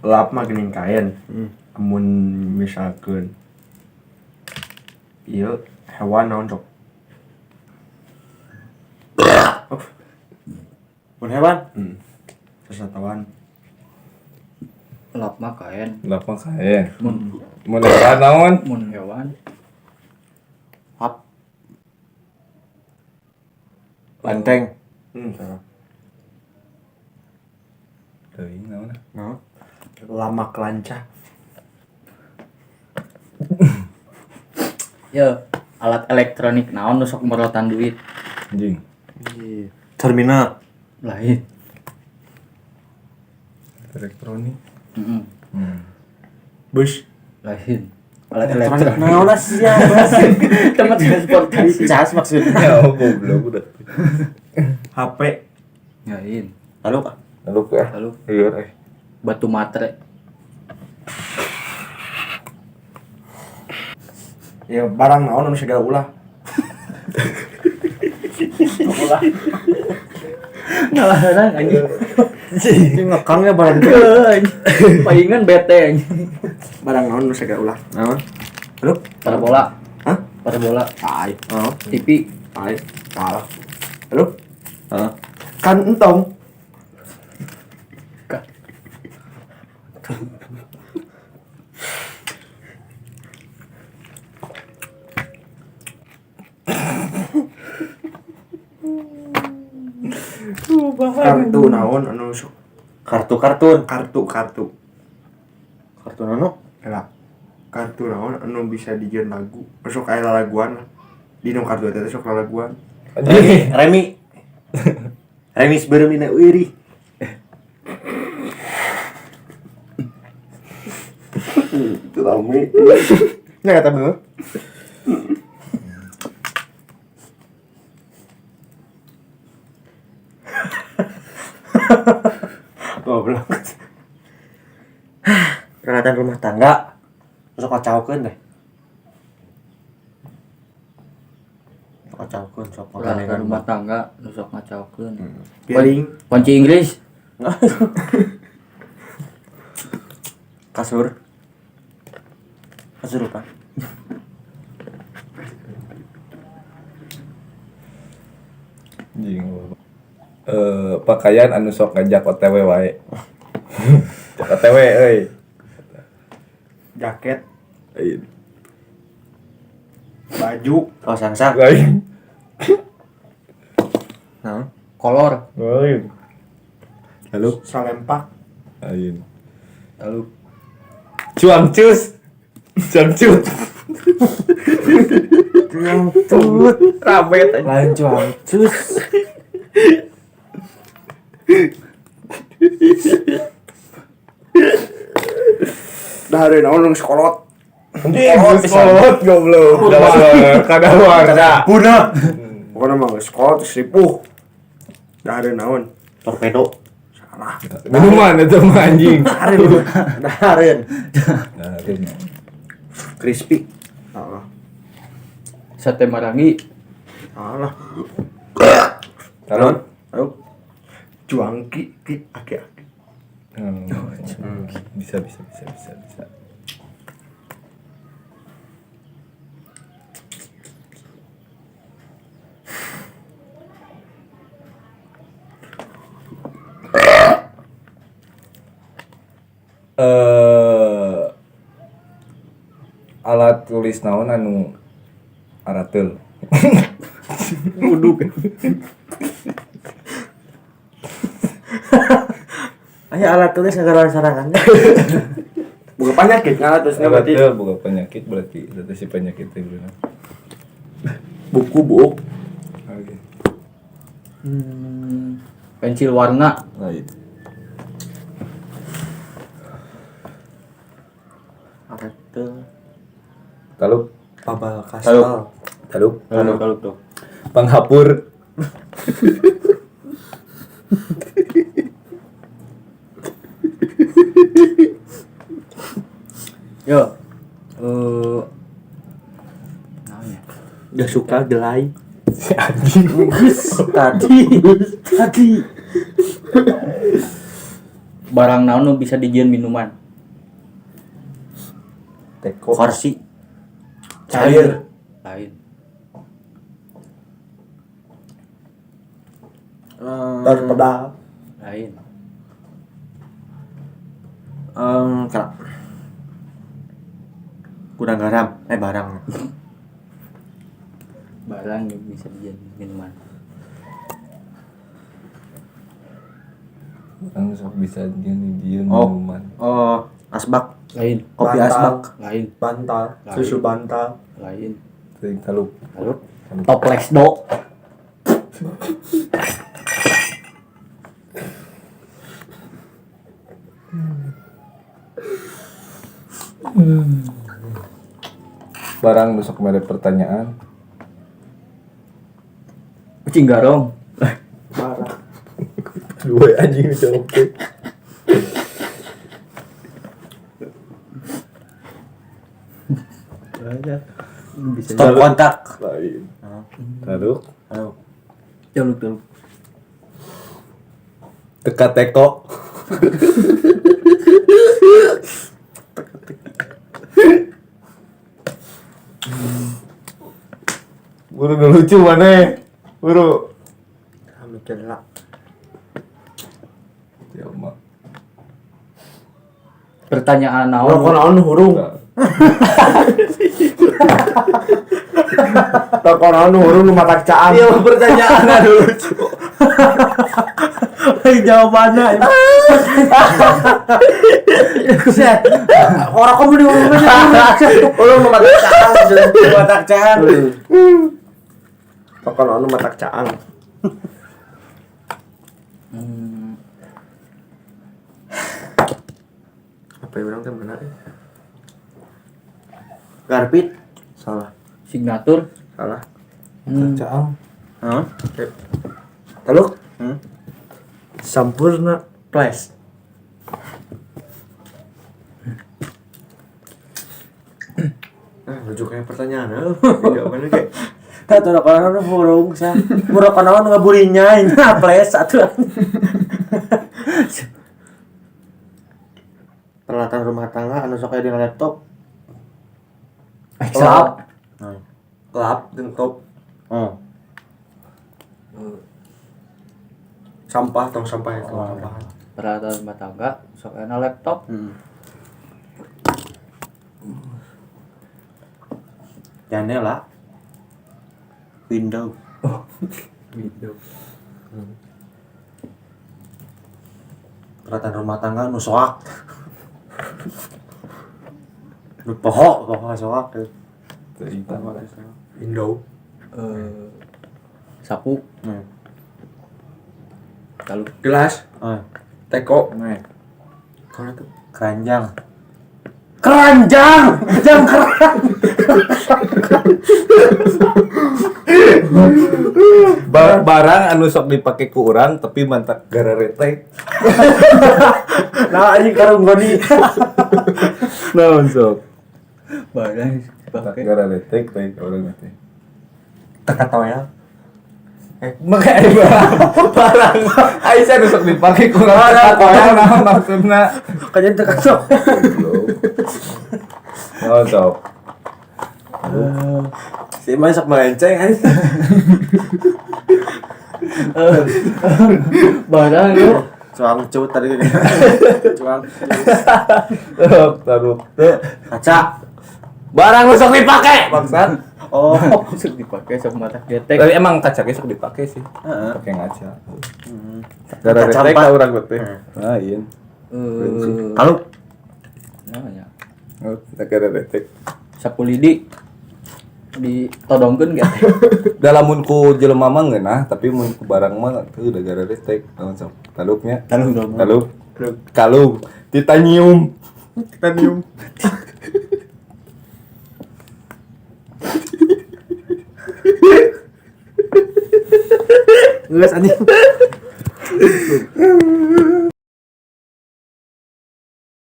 lap mah geuning kaen. Amun misalkeun ieu hewan naon sok? Mun hewan? Sasatawan. Lap mah kaen. Lap mah kaen. Mun hewan naon? mun hewan Hap. Banteng. Salah. Teuing naon? Naon? Lama kelanca. ya alat elektronik naon nu sok merotan duit Anjing. Terminal. lain. Elektronik. Bus. Lain. Alat Elektronik elektronik. naon lah sia. Tempat transportasi. Cas maksudnya. Ya goblok udah. HP. Lain. Lalu Pak. Lalu ya. Lalu Iya batu matre. Ya barang naon anu segala ulah. Ngalah orang anjing. Ini ngekangnya barang Palingan bete anjing. Barang naon anu segala ulah. naon? Halo? Parabola. Hah? Parabola. Tai. Oh. TV. Tai. Salah. Halo? Heeh. Kan entong. Kartu naon anu sok Kartu-kartun. kartu Kartu nano? Ela kartu naon anu bisa dijieun lagu masuk aya lalaguan lah dinu kartu eta sok lalaguan Remi. Remi sebelum dina wiri. itu rame nya kata bener Goblok. Peralatan rumah tangga. Terus kacaukeun deh. Kacaukeun sok Peralatan rumah tangga nu sok ngacaukeun. piring Kunci Inggris. Kasur. Kasur apa? Anjing. Pakaian anu sok ngajak OTW wae. Cak OTW euy. jaket Lain. baju Oh, sangsak. Lain. Naon? Kolor. Lain. Lalu salempak Lain. Lalu Cuangcus. Cuangcut. Cuangcut. rabet anjing. Lain cuangcus. dari naon anu sekolot Kolot goblok. Kadaluar. Punah. pokoknya mah geus sekolot seripuh dari naon Torpedo. salah Minuman itu mah anjing. Dahareun. Nah, itu mah. crispy salah Sate Marangi. salah Taruh. ayo cuangki ki aki-aki Bisa. Alat tulis naon anu arateul. Uduk. Aya alat tulis segala sarangannya. bukan penyakit ngalah terusnya berarti Arateul boga penyakit berarti eta si penyakit teh bener. buku buuk Oke. Pensil warna. Lain. Arateul. Taluk. Pabal kasal. Taluk. Kalau tuh. Penghapur. Yo. Naon ya? Gak suka gelai. Anjing. Tadi. Barang naon nu bisa dijieun minuman? Teko. Kursi. Cair. Lain. Pedal. Lain. Kerak. Gudang garam. Barang. Barang yang bisa dijieun minuman. Kan sok bisa dia Oh. minuman. Asbak. Lain. Kopi Bantal. asbak. Lain. Bantal. Susu bantal. Lain. Teuing taluk. Lalu toples do. Barang nu sok mere pertanyaan. Kucing garong. Parah. Dua anjing jawab teh. Bisa Stop kontak. Lain. Taluk. Halo. jaluk. Teka teko. Buru nu lucu mana? Buru. Mikir lah. Ya mak. Pertanyaan Kalau naon? naon hurung. Kalau naon hurung nu mata caan. Iya pertanyaan lucu. Jawabannya. Orang kamu di orang nu mata caan, mata caan. Kalau naon mata caan. Apa yang orang teh benar? Garpit. Salah. Signatur. Salah. Caang. Hah? Taluk. Sampurna Place. Lucu kayak pertanyaan. Jawabannya kayak Tatu ada kana burung sa. Burung kana ngaburinya ini Place satu. Peralatan rumah tangga anu sok aya dina laptop. Lap. lap jeung top. Oh. Sampah tong sampah itu sampahan. Peralatan rumah tangga, sok enak laptop. Jendela. Window. Windows. Peralatan rumah tangga nu soak. Nu poho soak. Teuing tahu. Window. Sapu. Lalu Gelas. Teko. Kalau itu Keranjang. Keranjang! Jangan keran. Barang anu sok dipake ku urang tapi mantak gara retek. Nah, ini karung goni. Naon sok? barang Tak dipakai. gara retek teh urang teh. Teka toel. Makanya barang Aisyah nu sok dipake ku urang tak koyo naon maksudna. Kajian teka sok. Naon sok? Si Mai sok melenceng kan. Barang yuk. Cuang cut tadi kan. Cuang. Taruh. Kaca. Barang nu sok dipake bangsat. Oh. Sok dipakai sok mata getek. Tapi emang kaca ge sok dipake sih. Heeh. Pakai ngaca. Gara Kaca retek empat. ka urang teh. Ah, ieu. Kalau Namanya Oh, gara retek. sapu lidi ditodongkeun gitu. Da lamun ku jelema mah ngeunah, tapi mun ku barang mah teu da gara retek. Naon sok? Taluknya. Taluk. Kalung. Titanium. geus anjing.